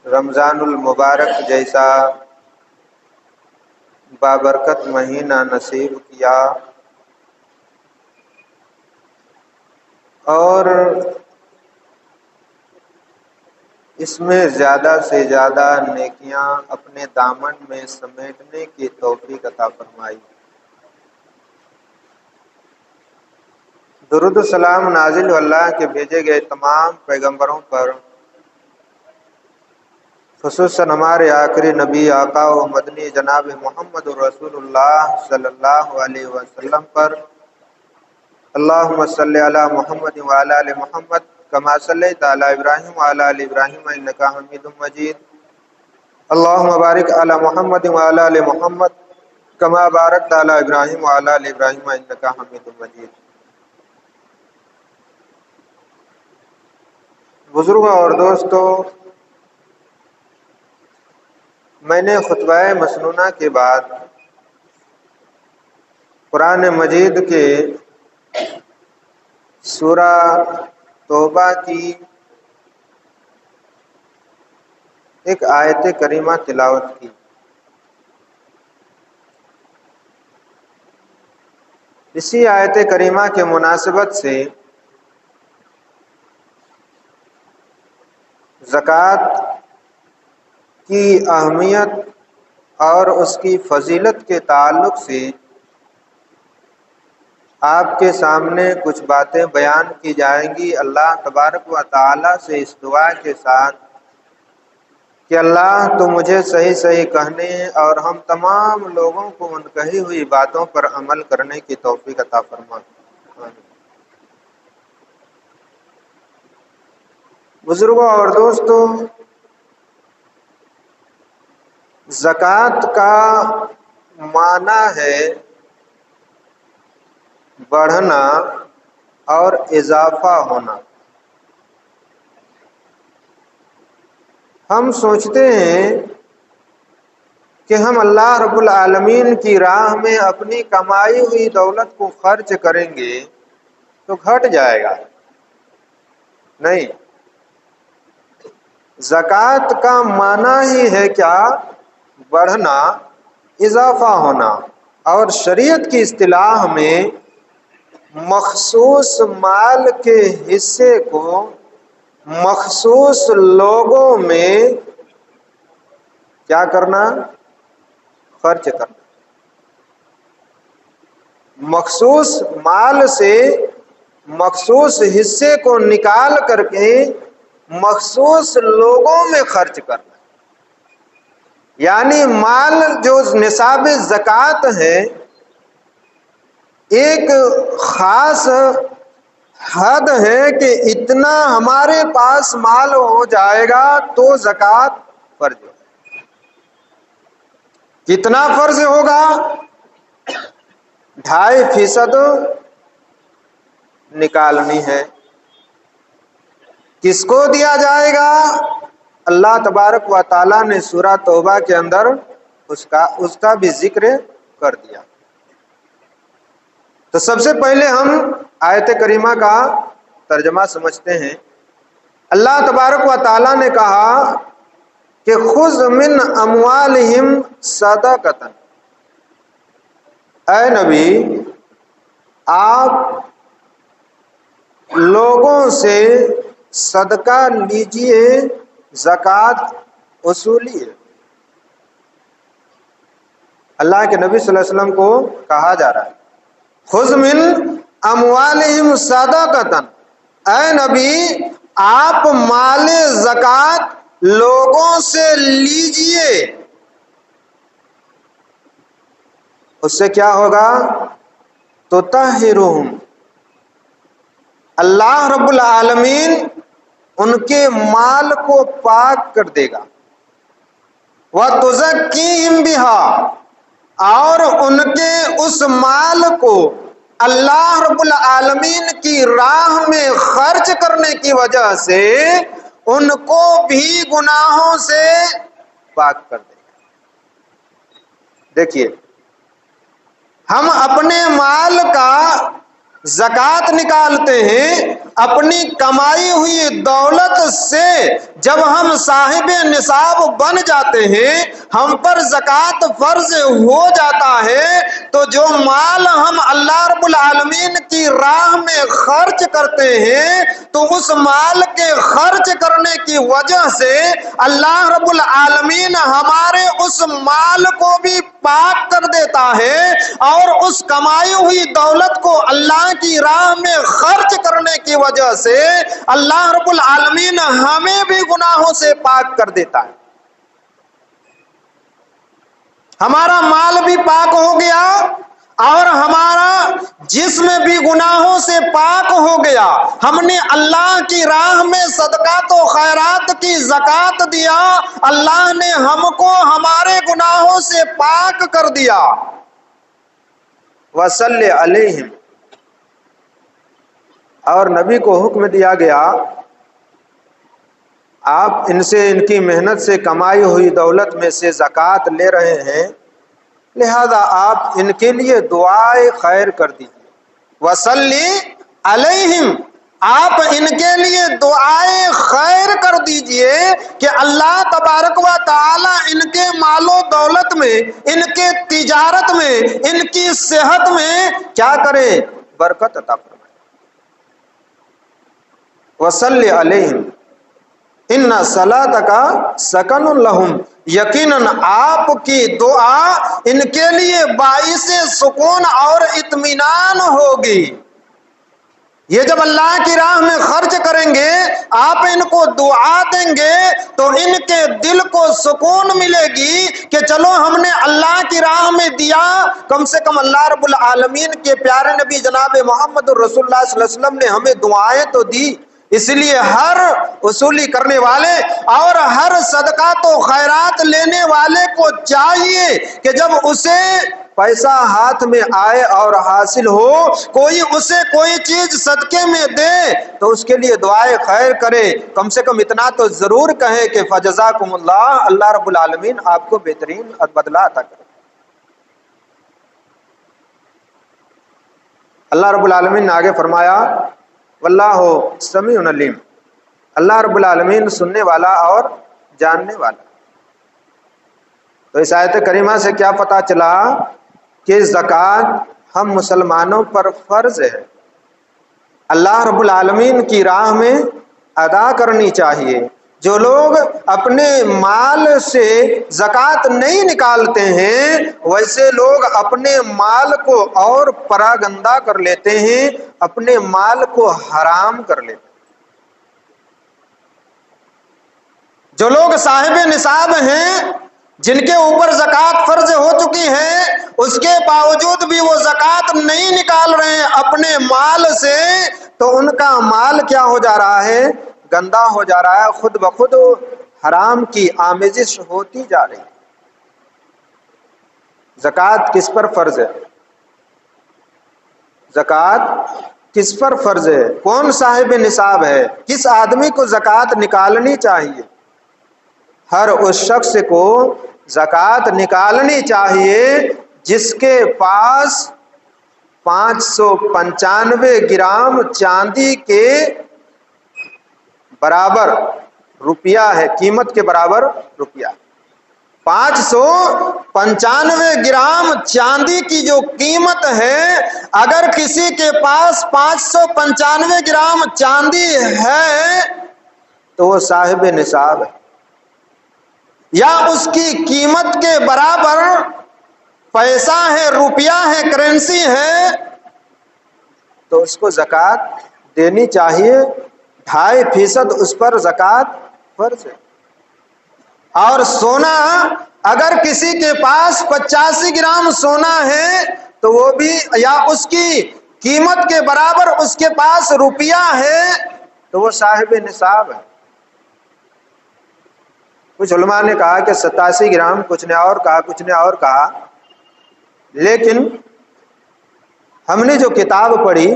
رمضان المبارک جیسا بابرکت مہینہ نصیب کیا اور اس میں زیادہ سے زیادہ نیکیاں اپنے دامن میں سمیٹنے کی توفیق عطا فرمائی۔ درود و سلام نازل اللہ کے بھیجے گئے تمام پیغمبروں پر، خصوصاً ہمارے آخری نبی آقا و مدنی جناب محمد رسول اللہ صلی اللہ علیہ وسلم پر۔ اللہم صلی علی محمد وعلی آل محمد کما صلیت علی ابراہیم وعلی آل ابراہیم انک حمید مجید۔ اللہم بارک علی محمد وعلی آل محمد کما بارکت علی ابراہیم وعلی آل ابراہیم انک حمید مجید۔ بزرگوں اور دوستو، میں نے خطبہ مسنونہ کے بعد قرآن مجید کے سورہ توبہ کی ایک آیت کریمہ تلاوت کی۔ اسی آیت کریمہ کے مناسبت سے زکوٰۃ کی اہمیت اور اس کی فضیلت کے تعلق سے آپ کے سامنے کچھ باتیں بیان کی جائیں گی، اللہ تبارک و تعالی سے اس دعا کے ساتھ کہ اللہ تو مجھے صحیح صحیح کہنے اور ہم تمام لوگوں کو ان کہی ہوئی باتوں پر عمل کرنے کی توفیق عطا فرما۔ بزرگوں اور دوستو، زکوٰۃ کا معنی ہے بڑھنا اور اضافہ ہونا۔ ہم سوچتے ہیں کہ ہم اللہ رب العالمین کی راہ میں اپنی کمائی ہوئی دولت کو خرچ کریں گے تو گھٹ جائے گا۔ نہیں، زکوٰۃ کا معنی ہی ہے کیا؟ بڑھنا، اضافہ ہونا، اور شریعت کی اصطلاح میں مخصوص مال کے حصے کو مخصوص لوگوں میں کیا کرنا؟ خرچ کرنا۔ مخصوص مال سے مخصوص حصے کو نکال کر کے مخصوص لوگوں میں خرچ کرنا، یعنی مال جو نصاب زکوٰۃ ہے ایک خاص حد ہے کہ اتنا ہمارے پاس مال ہو جائے گا تو زکوٰۃ فرض ہوگا۔ کتنا فرض ہوگا؟ 2.5% نکالنی ہے۔ کس کو دیا جائے گا؟ اللہ تبارک و تعالیٰ نے سورہ توبہ کے اندر اس کا بھی ذکر کر دیا۔ تو سب سے پہلے ہم آیت کریمہ کا ترجمہ سمجھتے ہیں۔ اللہ تبارک و تعالیٰ نے کہا کہ خذ من اموالہم صدقۃ، اے نبی آپ لوگوں سے صدقہ لیجئے، زکوٰۃ وصولیے۔ اللہ کے نبی صلی اللہ علیہ وسلم کو کہا جا رہا ہے خذ من اموالہم صدقۃ، اے نبی آپ مال زکوٰۃ لوگوں سے لیجئے۔ اس سے کیا ہوگا؟ تطہرہم، اللہ رب العالمین ان کے مال کو پاک کر دے گا، وتزکیہم بہا، اور ان کے اس مال کو اللہ رب العالمین کی راہ میں خرچ کرنے کی وجہ سے ان کو بھی گناہوں سے پاک کر دے گا۔ دیکھیے، ہم اپنے مال کا زکوٰۃ نکالتے ہیں اپنی کمائی ہوئی دولت سے جب ہم صاحب نصاب بن جاتے ہیں، ہم پر زکوٰۃ فرض ہو جاتا ہے، تو جو مال ہم اللہ رب العالمین کی راہ میں خرچ کرتے ہیں تو اس مال کے خرچ کرنے کی وجہ سے اللہ رب العالمین ہمارے اس مال کو بھی پاک کر دیتا ہے، اور اس کمائی ہوئی دولت کو اللہ کی راہ میں خرچ کرنے کی وجہ سے اللہ رب العالمین ہمیں بھی گناہوں سے پاک کر دیتا ہے۔ ہمارا مال بھی پاک ہو گیا اور ہمارا جسم بھی گناہوں سے پاک ہو گیا۔ ہم نے اللہ کی راہ میں صدقات و خیرات کی زکوٰۃ دیا، اللہ نے ہم کو ہمارے گناہوں سے پاک کر دیا۔ وصلی علیہم، اور نبی کو حکم دیا گیا آپ ان سے، ان کی محنت سے کمائی ہوئی دولت میں سے زکوٰۃ لے رہے ہیں، لہذا آپ ان کے لیے دعائے خیر کر دیجیے۔ وصلی علیہم، آپ ان کے لیے دعائے خیر کر دیجئے کہ اللہ تبارک و تعالی ان کے مال و دولت میں، ان کے تجارت میں، ان کی صحت میں کیا کرے؟ برکت عطا فرمائے۔ وصلی علیہم ان صلاتک سکن لہم، یقیناً آپ کی دعا ان کے لیے باعث سکون اور اطمینان ہوگی۔ یہ جب اللہ کی راہ میں خرچ کریں گے، آپ ان کو دعا دیں گے تو ان کے دل کو سکون ملے گی کہ چلو ہم نے اللہ کی راہ میں دیا، کم سے کم اللہ رب العالمین کے پیارے نبی جناب محمد رسول اللہ صلی اللہ علیہ وسلم نے ہمیں دعائیں تو دی۔ اس لیے ہر وصولی کرنے والے اور ہر صدقات و خیرات لینے والے کو چاہیے کہ جب اسے پیسہ ہاتھ میں آئے اور حاصل ہو، کوئی اسے کوئی چیز صدقے میں دے تو اس کے لیے دعائے خیر کرے۔ کم سے کم اتنا تو ضرور کہے کہ فجزاکم اللہ، اللہ رب العالمین آپ کو بہترین بدلہ عطا کرے۔ اللہ رب العالمین نے آگے فرمایا واللہ سمیع علیم، اللہ رب العالمین سننے والا اور جاننے والا۔ تو اس آیت کریمہ سے کیا پتہ چلا کہ زکوٰۃ ہم مسلمانوں پر فرض ہے، اللہ رب العالمین کی راہ میں ادا کرنی چاہیے۔ جو لوگ اپنے مال سے زکوٰۃ نہیں نکالتے ہیں، ویسے لوگ اپنے مال کو اور پراگندہ کر لیتے ہیں، اپنے مال کو حرام کر لیتے ہیں۔ جو لوگ صاحب نصاب ہیں، جن کے اوپر زکوٰۃ فرض ہو چکی ہے، اس کے باوجود بھی وہ زکوٰۃ نہیں نکال رہے ہیں اپنے مال سے، تو ان کا مال کیا ہو جا رہا ہے؟ گندا ہو جا رہا ہے، خود بخود حرام کی آمیزش ہوتی جا رہی ہے۔ زکوٰۃ کس پر فرض ہے؟ زکوٰۃ کس پر فرض ہے؟ کون صاحب نصاب ہے؟ کس آدمی کو زکوٰۃ نکالنی چاہیے؟ ہر اس شخص کو زکوٰۃ نکالنی چاہیے جس کے پاس 595 گرام چاندی کے برابر روپیہ ہے، قیمت کے برابر روپیہ۔ 595 گرام چاندی کی جو قیمت ہے، اگر کسی کے پاس 595 گرام چاندی ہے تو وہ صاحب نصاب ہے، یا اس کی قیمت کے برابر پیسہ ہے، روپیہ ہے، کرنسی ہے، تو اس کو زکوٰۃ دینی چاہیے۔ 2.5% اس پر زکوٰۃ فرض ہے۔ اور سونا، اگر کسی کے پاس 85 گرام سونا ہے تو وہ بھی، یا اس کی قیمت کے برابر اس کے پاس روپیہ ہے تو وہ صاحب نصاب ہے۔ کچھ علماء نے کہا کہ 87 گرام، کچھ نے اور کہا، کچھ نے اور کہا، لیکن ہم نے جو کتاب پڑھی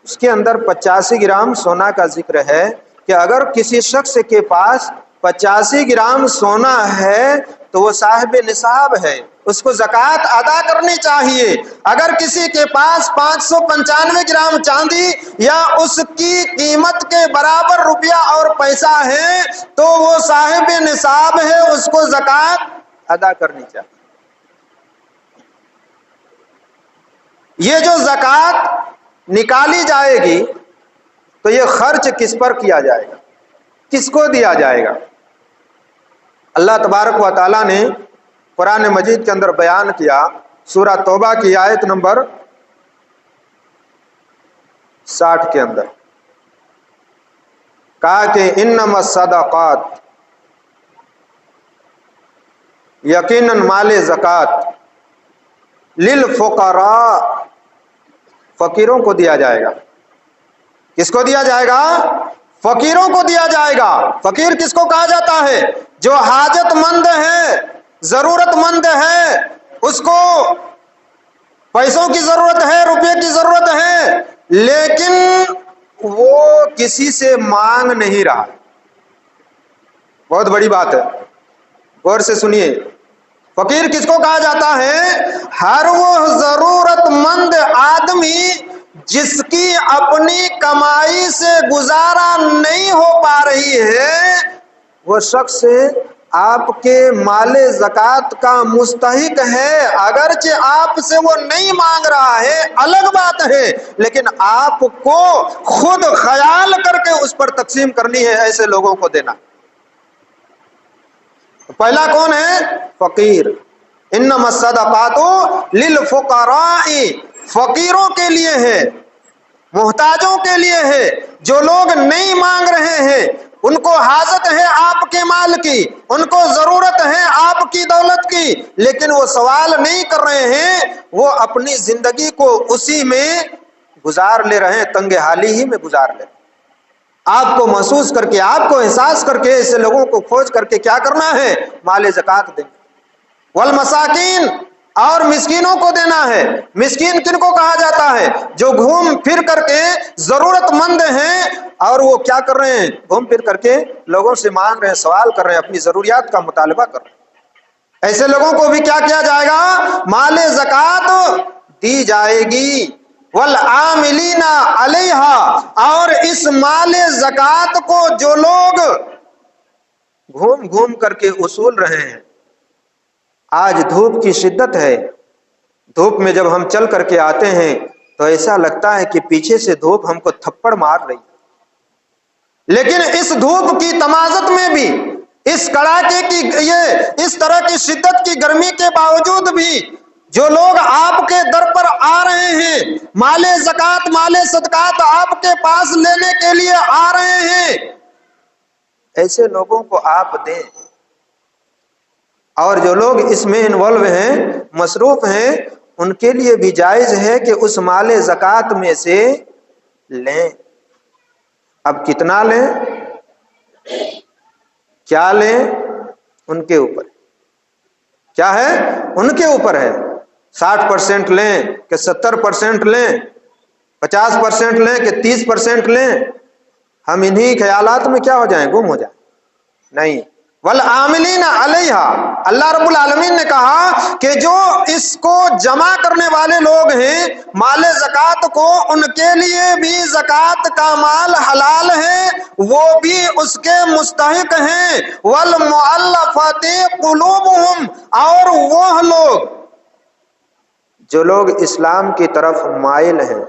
اس کے اندر 85 گرام سونا کا ذکر ہے کہ اگر کسی شخص کے پاس 85 گرام سونا ہے تو وہ صاحب نصاب ہے، اس کو زکوٰۃ ادا کرنی چاہیے۔ اگر کسی کے پاس 595 گرام چاندی یا اس کی قیمت کے برابر روپیہ اور پیسہ ہے تو وہ صاحب نصاب ہے، اس کو زکوٰۃ ادا کرنی چاہیے۔ یہ جو زکوٰۃ نکالی جائے گی تو یہ خرچ کس پر کیا جائے گا، کس کو دیا جائے گا؟ اللہ تبارک و تعالیٰ نے قرآن مجید کے اندر بیان کیا، سورہ توبہ کی آیت نمبر 60 کے اندر کہا کہ انما الصدقات، یقیناً مال زکوٰۃ للفقراء، فقیروں کو دیا جائے گا۔ کس کو دیا جائے گا؟ فقیروں کو دیا جائے گا۔ فقیر کس کو کہا جاتا ہے؟ جو حاجت مند ہے، ضرورت مند ہے، اس کو پیسوں کی ضرورت ہے، روپے کی ضرورت ہے، لیکن وہ کسی سے مانگ نہیں رہا۔ بہت بڑی بات ہے، غور سے سنیے۔ فقیر کس کو کہا جاتا ہے؟ ہر وہ ضرورت مند آدمی جس کی اپنی کمائی سے گزارا نہیں ہو پا رہی ہے، وہ شخص آپ کے مال زکوٰۃ کا مستحق ہے۔ اگرچہ آپ سے وہ نہیں مانگ رہا ہے، الگ بات ہے، لیکن آپ کو خود خیال کر کے اس پر تقسیم کرنی ہے، ایسے لوگوں کو دینا۔ پہلا کون ہے؟ فقیر۔ انما الصدقات للفقراء، فقیروں کے لیے ہے، محتاجوں کے لیے ہے، جو لوگ نہیں مانگ رہے ہیں، ان کو حاجت ہے آپ کے مال کی، ان کو ضرورت ہے آپ کی دولت کی، لیکن وہ سوال نہیں کر رہے ہیں، وہ اپنی زندگی کو اسی میں گزار لے رہے ہیں، تنگ حالی ہی میں گزار لے رہے ہیں۔ آپ کو محسوس کر کے، آپ کو احساس کر کے، ایسے لوگوں کو کھوج کر کے کیا کرنا ہے؟ مال زکوٰۃ دینا۔ والمساکین، اور مسکینوں کو دینا ہے۔ مسکین کن کو کہا جاتا ہے؟ جو گھوم پھر کر کے ضرورت مند ہیں اور وہ کیا کر رہے ہیں؟ گھوم پھر کر کے لوگوں سے مانگ رہے ہیں، سوال کر رہے ہیں، اپنی ضروریات کا مطالبہ کر رہے ہیں۔ ایسے لوگوں کو بھی کیا کیا جائے گا؟ مال زکوٰۃ دی جائے گی۔ والعاملین علیہا، اور اس مال زکوٰۃ کو جو لوگ گھوم گھوم کر کے اصول رہے ہیں۔ آج دھوپ کی شدت ہے، دھوپ میں جب ہم چل کر کے آتے ہیں تو ایسا لگتا ہے کہ پیچھے سے دھوپ ہم کو تھپڑ مار رہی ہے، لیکن اس دھوپ کی تمازت میں بھی، اس کڑاکے کی، یہ اس طرح کی شدت کی گرمی کے باوجود بھی جو لوگ آپ کے در پر آ رہے ہیں، مال زکوٰۃ، مال صدقات آپ کے پاس لینے کے لیے آ رہے ہیں، ایسے لوگوں کو آپ دیں۔ اور جو لوگ اس میں انوالو ہیں، مصروف ہیں، ان کے لیے بھی جائز ہے کہ اس مال زکوٰۃ میں سے لیں۔ اب کتنا لیں، کیا لیں، ان کے اوپر کیا ہے؟ ان کے اوپر ہے۔ 60% لیں کہ 70% لیں، 50% لیں کہ 30% لیں، ہم انہی خیالات میں کیا ہو جائیں؟ گم ہو جائیں؟ نہیں۔ والعاملین علیہا، اللہ رب العالمین نے کہا کہ جو اس کو جمع کرنے والے لوگ ہیں مال زکوٰۃ کو، ان کے لیے بھی زکوٰۃ کا مال حلال ہے، وہ بھی اس کے مستحق ہیں۔ والمؤلفۃ قلوبہم، اور وہ لوگ جو لوگ اسلام کی طرف مائل ہیں،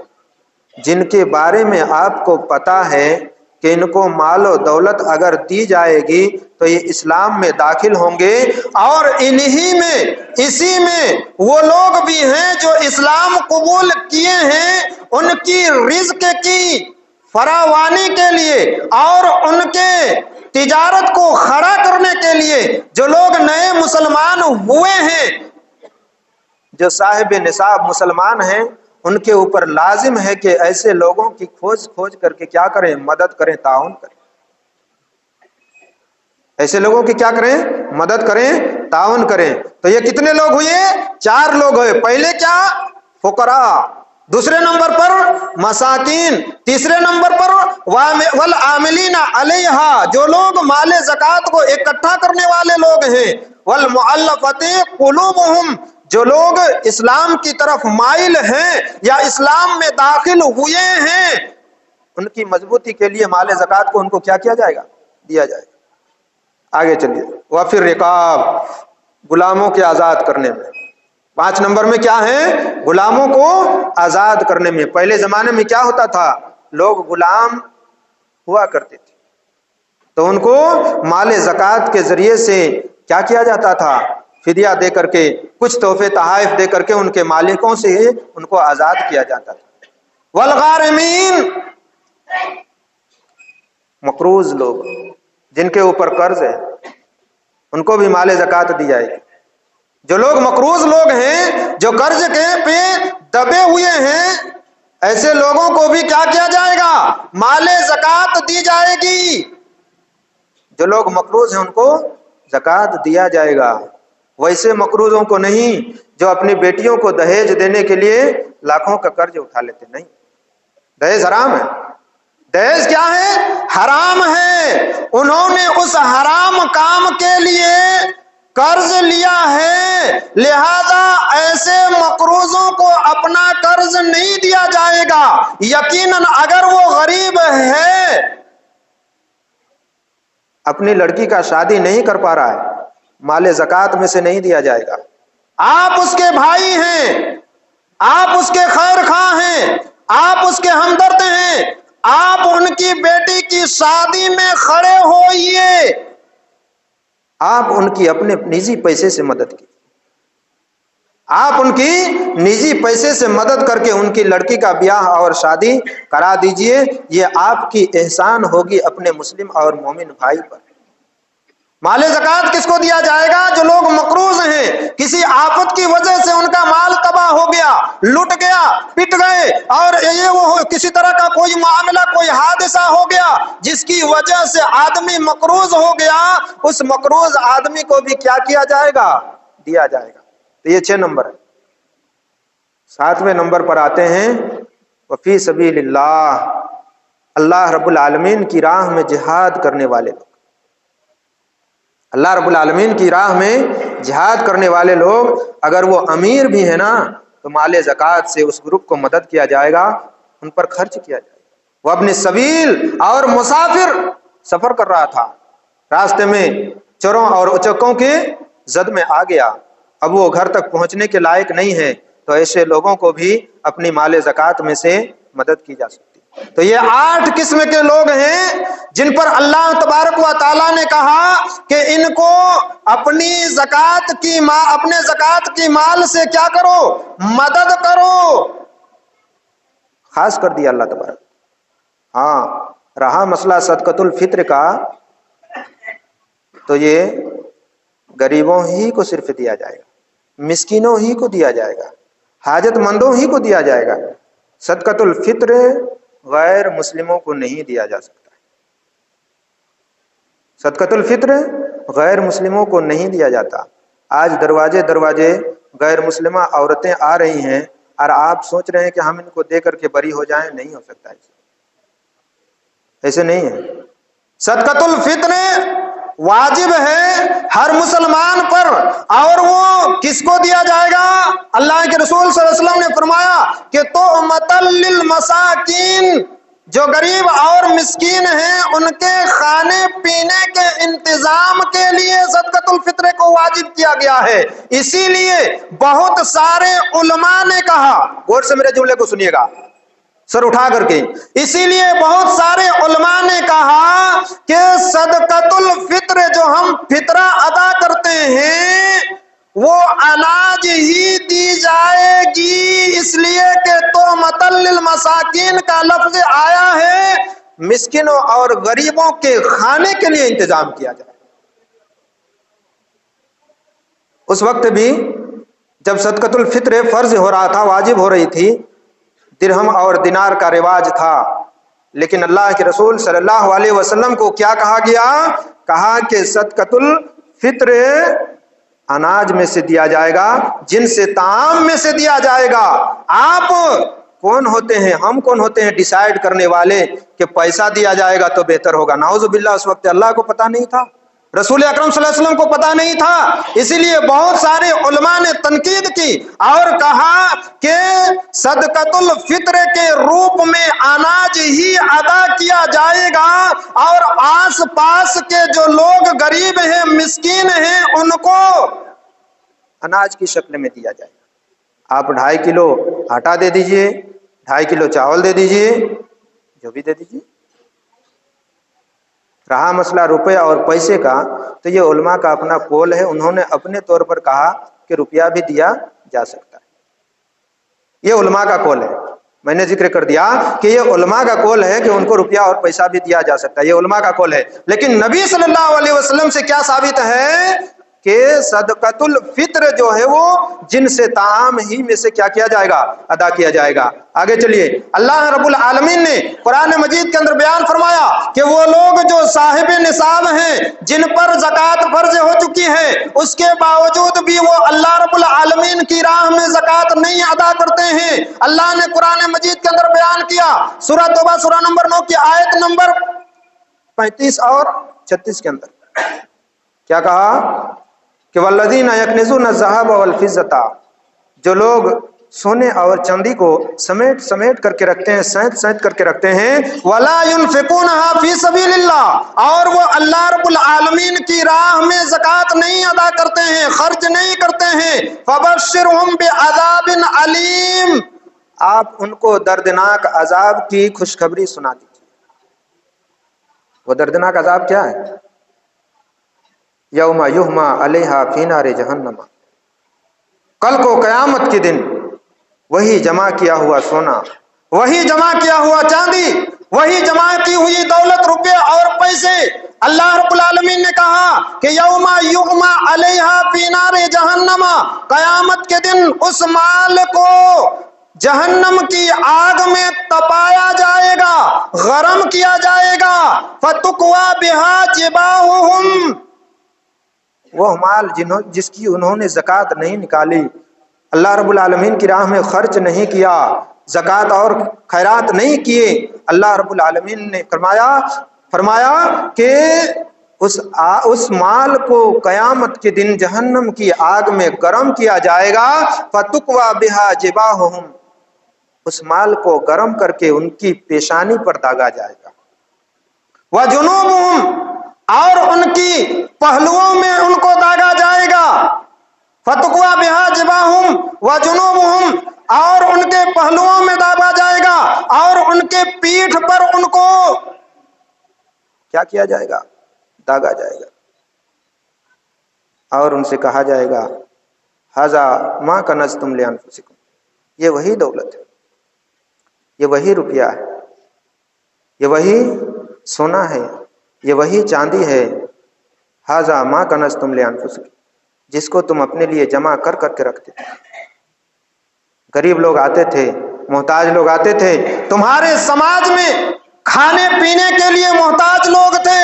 جن کے بارے میں آپ کو پتا ہے کہ ان کو مال و دولت اگر دی جائے گی تو یہ اسلام میں داخل ہوں گے، اور انہی میں، اسی میں وہ لوگ بھی ہیں جو اسلام قبول کیے ہیں، ان کی رزق کی فراوانی کے لیے اور ان کے تجارت کو کھڑا کرنے کے لیے جو لوگ نئے مسلمان ہوئے ہیں، جو صاحب نصاب مسلمان ہیں، ان کے اوپر لازم ہے کہ ایسے لوگوں کی کھوج کر کے کیا کریں؟ مدد کریں، تعاون کریں۔ ایسے لوگوں کی کیا کریں؟ مدد کریں، تعاون کریں۔ تو یہ کتنے لوگ ہوئے؟ 4 لوگ ہوئے۔ پہلے کیا؟ فقراء، دوسرے نمبر پر مساکین، تیسرے نمبر پر والعاملین علیہا، جو لوگ مال زکوٰۃ کو اکٹھا کرنے والے لوگ ہیں، والمؤلفۃ قلوبہم، جو لوگ اسلام کی طرف مائل ہیں یا اسلام میں داخل ہوئے ہیں، ان کی مضبوطی کے لیے مال زکوٰۃ کو ان کو کیا کیا جائے گا؟ دیا جائے گا۔ آگے چلیے، وفی الرقاب، غلاموں کے آزاد کرنے میں۔ 5 نمبر میں کیا ہے؟ غلاموں کو آزاد کرنے میں۔ پہلے زمانے میں کیا ہوتا تھا؟ لوگ غلام ہوا کرتے تھے تو ان کو مال زکوٰۃ کے ذریعے سے کیا کیا جاتا تھا؟ فدیہ دے کر کے، کچھ تحفے تحائف دے کر کے ان کے مالکوں سے ان کو آزاد کیا جاتا تھا۔ والغارمین، مقروض لوگ جن کے اوپر قرض ہے، ان کو بھی مال زکوٰۃ دی جائے گی۔ جو لوگ مقروض لوگ ہیں، جو قرض کے پہ دبے ہوئے ہیں، ایسے لوگوں کو بھی کیا کیا جائے گا؟ مال زکوٰۃ دی جائے گی۔ جو لوگ مقروض ہیں ان کو زکوٰۃ دیا جائے گا۔ ویسے مقروضوں کو نہیں جو اپنی بیٹیوں کو دہیج دینے کے لیے لاکھوں کا قرض اٹھا لیتے، نہیں، دہیج حرام ہے۔ دہیج کیا ہے؟ حرام ہے۔ انہوں نے اس حرام کام کے لیے قرض لیا ہے، لہذا ایسے مقروضوں کو اپنا قرض نہیں دیا جائے گا۔ یقیناً اگر وہ غریب ہے، اپنی لڑکی کا شادی نہیں کر پا رہا ہے، مال زکوٰۃ میں سے نہیں دیا جائے گا۔ آپ اس کے بھائی ہیں، آپ اس کے خیر خواہ ہیں، آپ اس کے ہمدرد ہیں، آپ ان کی بیٹی کی شادی میں کھڑے ہوئیے، آپ ان کی اپنے نجی پیسے سے مدد کی، آپ ان کی نجی پیسے سے مدد کر کے ان کی لڑکی کا بیاہ اور شادی کرا دیجئے۔ یہ آپ کی احسان ہوگی اپنے مسلم اور مومن بھائی پر۔ مال زکوٰۃ کس کو دیا جائے گا؟ جو لوگ مقروض ہیں، کسی آفت کی وجہ سے ان کا مال تباہ ہو گیا، لٹ گیا، پٹ گئے، اور یہ وہ کسی طرح کا کوئی معاملہ، کوئی حادثہ ہو گیا جس کی وجہ سے آدمی مقروض ہو گیا، اس مقروض آدمی کو بھی کیا کیا جائے گا؟ دیا جائے گا۔ تو یہ 6 نمبر ہے۔ 7ویں نمبر پر آتے ہیں وفی سبیل اللہ، اللہ رب العالمین کی راہ میں جہاد کرنے والے لوگ۔ اللہ رب العالمین کی راہ میں جہاد کرنے والے لوگ، اگر وہ امیر بھی ہیں نا، تو مال زکوٰۃ سے اس گروپ کو مدد کیا جائے گا، ان پر خرچ کیا جائے گا۔ وہ اپنے سبیل، اور مسافر سفر کر رہا تھا، راستے میں چوروں اور اچکوں کے زد میں آ گیا، اب وہ گھر تک پہنچنے کے لائق نہیں ہے، تو ایسے لوگوں کو بھی اپنی مال زکوٰۃ میں سے مدد کی جا سکتی۔ تو یہ 8 قسم کے لوگ ہیں جن پر اللہ تبارک و تعالیٰ نے کہا کہ ان کو اپنے زکوٰۃ کی مال سے کیا کرو؟ مدد کرو۔ خاص کر دیا اللہ تبارک۔ ہاں، رہا مسئلہ صدقۃ الفطر کا، تو یہ غریبوں ہی کو صرف دیا جائے گا، مسکینوں ہی کو دیا جائے گا، حاجت مندوں ہی کو دیا جائے گا۔ صدقۃ الفطر غیر مسلموں کو نہیں دیا جا سکتا۔ صدقۃ الفطر غیر مسلموں کو نہیں دیا جاتا۔ آج دروازے غیر مسلمہ عورتیں آ رہی ہیں، اور آپ سوچ رہے ہیں کہ ہم ان کو دے کر کے بری ہو جائیں، نہیں ہو سکتا ایسے نہیں ہے۔ صدقۃ الفطر واجب ہے ہر مسلمان پر، اور وہ کس کو دیا جائے گا؟ اللہ کے رسول صلی اللہ علیہ وسلم نے فرمایا کہ تؤمۃ للمساکین، جو غریب اور مسکین ہیں ان کے کھانے پینے کے انتظام کے لیے صدقۃ الفطر کو واجب کیا گیا ہے۔ اسی لیے بہت سارے علماء نے کہا، غور سے میرے جملے کو سنیے گا سر اٹھا کر کے، اسی لیے بہت سارے علماء نے کہا کہ صدقۃ الفطر جو ہم فطرہ ادا کرتے ہیں وہ اناج ہی دی جائے گی، اس لیے کہ تؤمۃ للمساکین کا لفظ آیا ہے مسکینوں اور غریبوں کے کھانے کے لیے انتظام کیا جائے۔ اس وقت بھی جب صدقۃ الفطر فرض ہو رہا تھا، واجب ہو رہی تھی، درہم اور دینار کا رواج تھا، لیکن اللہ کے رسول صلی اللہ علیہ وسلم کو کیا کہا گیا؟ کہا کہ صدقۃ الفطر اناج میں سے دیا جائے گا، جن سے طعام میں سے دیا جائے گا۔ آپ کون ہوتے ہیں، ہم کون ہوتے ہیں ڈیسائیڈ کرنے والے کہ پیسہ دیا جائے گا تو بہتر ہوگا؟ نعوذ باللہ، اس وقت اللہ کو پتہ نہیں تھا، رسول اکرم صلی اللہ علیہ وسلم کو پتا نہیں تھا، اسی لیے بہت سارے علماء نے تنقید کی اور کہا کہ صدقۃ الفطر کے روپ میں اناج ہی ادا کیا جائے گا اور آس پاس کے جو لوگ غریب ہیں، مسکین ہیں، ان کو اناج کی شکل میں دیا جائے گا۔ آپ 2.5 کلو آٹا دے دیجئے، 2.5 کلو چاول دے دیجئے، جو بھی دے دیجئے۔ رہا مسئلہ روپے اور پیسے کا، تو یہ علماء کا اپنا قول ہے، انہوں نے اپنے طور پر کہا کہ روپیہ بھی دیا جا سکتا ہے، یہ علماء کا قول ہے۔ میں نے ذکر کر دیا کہ یہ علماء کا قول ہے کہ ان کو روپیہ اور پیسہ بھی دیا جا سکتا ہے، یہ علماء کا قول ہے۔ لیکن نبی صلی اللہ علیہ وسلم سے کیا ثابت ہے کہ صدقۃ الفطر جو ہے وہ جن سے طعام ہی میں سے کیا کیا جائے گا، ادا کیا جائے گا۔ آگے چلیے، اللہ رب العالمین نے قرآن مجید کے اندر بیان فرمایا کہ وہ لوگ جو صاحب نصاب ہیں، جن پر زکوٰۃ فرض ہو چکی ہے، اس کے باوجود بھی وہ اللہ رب العالمین کی راہ میں زکوٰۃ نہیں ادا کرتے ہیں، اللہ نے قرآن مجید کے اندر بیان کیا، سورہ توبہ سورہ نمبر 9 کی آیت نمبر 35 اور 36 کے اندر کیا کہا کہ والذین یکنزون الذھب والفضة، جو لوگ سونے اور چاندی کو سمیٹ کر کے رکھتے ہیں، سینت کر کے رکھتے ہیں، ولا ينفقونها فی سبیل اللہ، اور وہ اللہ رب العالمین کی راہ میں زکوٰۃ نہیں ادا کرتے ہیں، خرچ نہیں کرتے ہیں، فبشرهم بعذاب علیم، آپ ان کو دردناک عذاب کی خوشخبری سنا دیجیے۔ وہ دردناک عذاب کیا ہے؟ یوم یحمى علیہا فی نار جہنم، کل کو قیامت کے دن وہی جمع کیا ہوا سونا، وہی جمع کیا ہوا چاندی، وہی جمع کی ہوئی دولت، روپے اور پیسے، اللہ رب العالمین نے کہا کہ یوم یحمى علیہا فی نار جہنم، قیامت کے دن اس مال کو جہنم کی آگ میں تپایا جائے گا، گرم کیا جائے گا، فتقوی بها جباہہم، وہ مال جس کی انہوں نے زکوٰۃ نہیں نکالی، اللہ رب العالمین کی راہ میں خرچ نہیں کیا، زکوٰۃ اور خیرات نہیں کیے، اللہ رب العالمین نے فرمایا کہ اس مال کو قیامت کے دن جہنم کی آگ میں گرم کیا جائے گا، فتقوی بها جباہہم، اس مال کو گرم کر کے ان کی پیشانی پر داغا جائے گا، وجنوبہم، اور ان کی پہلوؤں میں ان کو داغا جائے گا، فتقوی بها جباہہم وجنوبہم، اور ان کے پہلوؤں میں داغا جائے گا، اور ان کے پیٹھ پر ان کو کیا کیا جائے گا، داغا جائے گا، اور ان سے کہا جائے گا ھذا ما کنزتم لانفسکم، یہ وہی دولت ہے، یہ وہی روپیہ ہے، یہ وہی سونا ہے، یہ وہی چاندی ہے، ھذا ما کنزتم لانفسکم، جس کو تم اپنے لیے جمع کر کے رکھتے تھے۔ غریب لوگ آتے تھے، محتاج لوگ آتے تھے، تمہارے سماج میں کھانے پینے کے لیے محتاج لوگ تھے،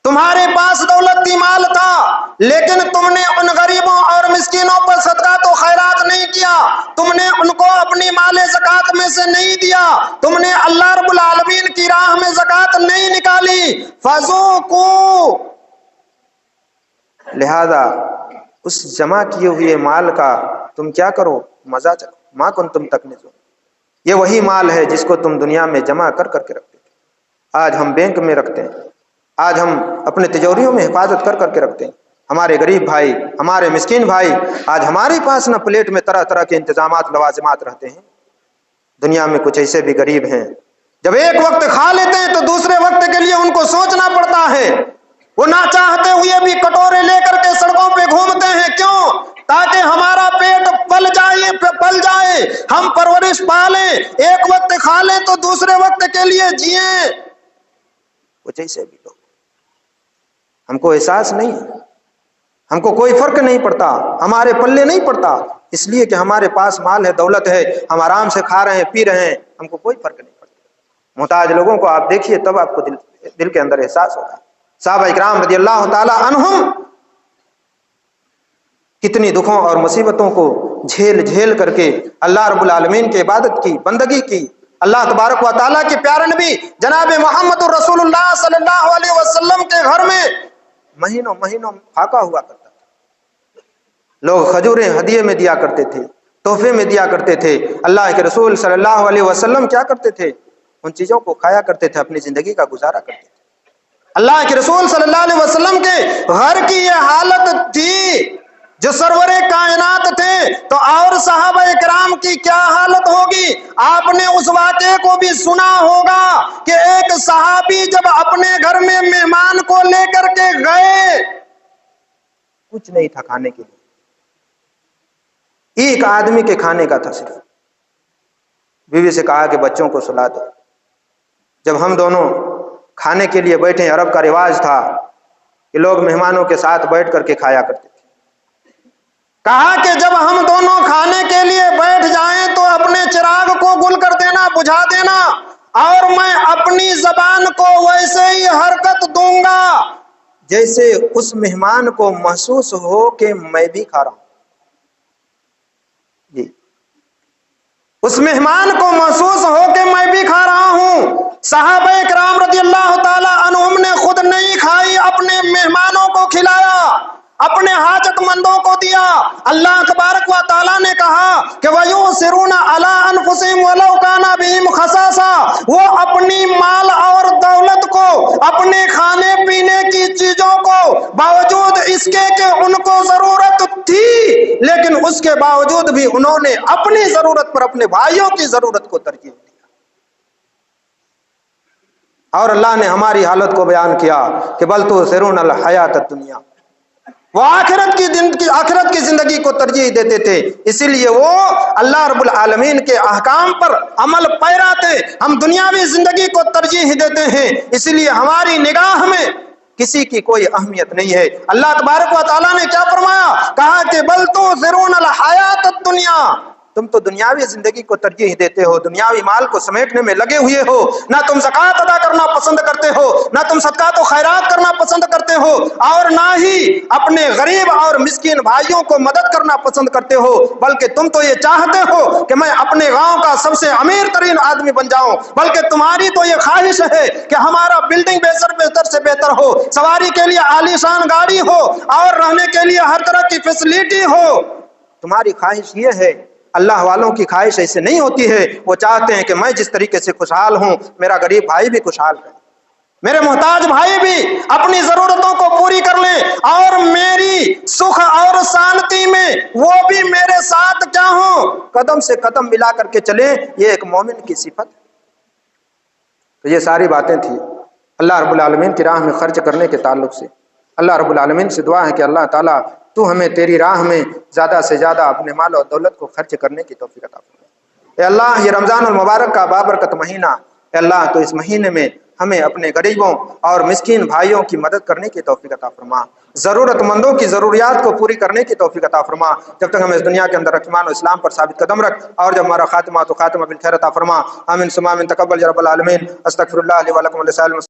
تمہارے پاس دولتی مال تھا، لیکن تم نے ان غریبوں اور مسکینوں پر صدقات و خیرات نہیں کیا، تم نے ان کو اپنی مال زکوٰۃ میں سے نہیں دیا، تم نے اللہ رب العالمین کی راہ میں زکوٰۃ نہیں نکالی، فذوقوا، لہذا اس جمع کیے ہوئے مال کا تم کیا کرو، مزہ چکھو، ما کنتم تکنزون، یہ وہی مال ہے جس کو تم دنیا میں جمع کر کے رکھتے تھے، آج ہم بینک میں رکھتے ہیں، آج ہم اپنے تجوریوں میں حفاظت کر کے رکھتے ہیں، ہمارے غریب بھائی، ہمارے مسکین بھائی، آج ہمارے پاس نہ پلیٹ میں طرح طرح کے انتظامات لوازمات رہتے ہیں، دنیا میں کچھ ایسے بھی غریب ہیں جب ایک وقت کھا لیتے ہیں تو دوسرے وقت کے لیے ان کو سوچنا پڑتا ہے، وہ نہ چاہتے ہوئے بھی کٹورے لے کر کے سڑکوں پہ گھومتے ہیں، کیوں؟ تاکہ ہمارا پیٹ پل جائے، ہم پرورش پالیں، ایک وقت کھا لیں تو دوسرے وقت کے لیے جئیں، کچھ ایسے بھی لوگ، ہم کو احساس نہیں، ہم کو کوئی فرق نہیں پڑتا، ہمارے پلے نہیں پڑتا، اس لیے کہ ہمارے پاس مال ہے، دولت ہے، ہم آرام سے کھا رہے ہیں، پی رہے ہیں، ہم کو کوئی فرق نہیں پڑتا۔ محتاج لوگوں کو آپ دیکھیے، تب آپ کو دل کے اندر احساس ہوگا۔ صحابہ اکرام رضی اللہ تعالی عنہم کتنی دکھوں اور مصیبتوں کو جھیل کر کے اللہ رب العالمین کی عبادت کی، بندگی کی، اللہ تبارک و تعالیٰ کے پیارے نبی جناب محمد رسول اللہ صلی اللہ علیہ وسلم کے گھر میں مہینوں مہینوں فاقہ ہوا کرتا تھا. لوگ کھجوریں ہدیے میں دیا کرتے تھے، تحفے میں دیا کرتے تھے. اللہ کے رسول صلی اللہ علیہ وسلم کیا کرتے تھے؟ ان چیزوں کو کھایا کرتے تھے، اپنی زندگی کا گزارا کرتے تھے. اللہ کے رسول صلی اللہ علیہ وسلم کے گھر کی یہ حالت تھی جو سرور کائنات تھے، تو اور صحابہ کرام کی کیا حالت ہوگی؟ آپ نے اس واقعے کو بھی سنا ہوگا کہ ایک صحابی جب اپنے گھر میں مہمان کو لے کر کے گئے، کچھ نہیں تھا کھانے کے لیے، ایک آدمی کے کھانے کا تھا صرف. بیوی سے کہا کہ بچوں کو سلا دو. جب ہم دونوں کھانے کے لیے بیٹھے، عرب کا رواج تھا کہ لوگ مہمانوں کے ساتھ بیٹھ کر کے کھایا کرتے تھے. کہا کہ جب ہم دونوں کھانے کے لیے بیٹھ جائیں تو اپنے چراغ کو گل کر دینا، بجھا دینا، اور میں اپنی زبان کو ویسے ہی حرکت دوں گا جیسے اس مہمان کو محسوس ہو کہ میں بھی کھا رہا ہوں. جی، اس مہمان کو محسوس ہو کہ میں بھی کھا رہا ہوں. صحابہ کرام رضی اللہ تعالی عنہم نے خود نہیں کھائی، اپنے مہمانوں کو کھلایا، اپنے حاجت مندوں کو دیا. اللہ تبارک و تعالیٰ نے کہا کہ وَيُؤْثِرُونَ عَلَىٰ أَنفُسِهِمْ وَلَوْ كَانَ بِهِمْ خَصَاصَةٌ، وہ اپنی مال اور دولت کو، اپنے کھانے پینے کی چیزوں کو، باوجود اس کے کہ ان کو ضرورت تھی، لیکن اس کے باوجود بھی انہوں نے اپنی ضرورت پر اپنے بھائیوں کی ضرورت کو ترجیح دی. اور اللہ نے ہماری حالت کو بیان کیا کہ بل تؤثرون الحیات الدنیا، وہ آخرت کی زندگی کو ترجیح دیتے تھے. اسی لیے وہ اللہ رب العالمین کے احکام پر عمل پیرا تھے. ہم دنیاوی زندگی کو ترجیح دیتے ہیں، اسی لیے ہماری نگاہ میں کسی کی کوئی اہمیت نہیں ہے. اللہ تبارک و تعالیٰ نے کیا فرمایا؟ کہا کہ بل تؤثرون الحیات الدنیا، تم تو دنیاوی زندگی کو ترجیح دیتے ہو، دنیاوی مال کو سمیٹنے میں لگے ہوئے ہو. نہ تم زکوٰۃ ادا کرنا پسند کرتے ہو، نہ تم صدقات و خیرات کرنا پسند کرتے ہو، اور نہ ہی اپنے غریب اور مسکین بھائیوں کو مدد کرنا پسند کرتے ہو، بلکہ تم تو یہ چاہتے ہو کہ میں اپنے گاؤں کا سب سے امیر ترین آدمی بن جاؤں. بلکہ تمہاری تو یہ خواہش ہے کہ ہمارا بلڈنگ بہتر سے بہتر ہو، سواری کے لیے عالیشان گاڑی ہو، اور رہنے کے لیے ہر طرح کی فیسلٹی ہو. تمہاری خواہش یہ ہے. اللہ والوں کی خواہش ایسے نہیں ہوتی ہے. وہ چاہتے ہیں کہ میں جس طریقے سے خوشحال ہوں، میرا غریب بھائی بھی خوشحال ہے، میرے محتاج بھائی بھی اپنی ضرورتوں کو پوری کر لیں، اور میری سکھ اور شانتی میں وہ بھی میرے ساتھ کیا ہوں، قدم سے قدم ملا کر کے چلیں. یہ ایک مومن کی صفت. تو یہ ساری باتیں تھیں اللہ رب العالمین کی راہ میں خرچ کرنے کے تعلق سے. اللہ رب العالمین سے دعا ہے کہ اللہ تعالیٰ تو ہمیں تیری راہ میں زیادہ سے زیادہ اپنے مال اور دولت کو خرچ کرنے کی توفیق عطا فرما. اے اللہ، یہ رمضان المبارک کا بابرکت مہینہ، اے اللہ تو اس مہینے میں ہمیں اپنے غریبوں اور مسکین بھائیوں کی مدد کرنے کی توفیق عطا فرما، ضرورت مندوں کی ضروریات کو پوری کرنے کی توفیق عطا فرما. جب تک ہمیں اس دنیا کے اندر ایمان و اسلام پر ثابت قدم رکھ، اور جب ہمارا خاتمہ تو خاتمہ بالخیر عطا فرما. آمین ثم آمین. تقبل یا رب العالمین. استغفر اللہ لی و لکم ولسائر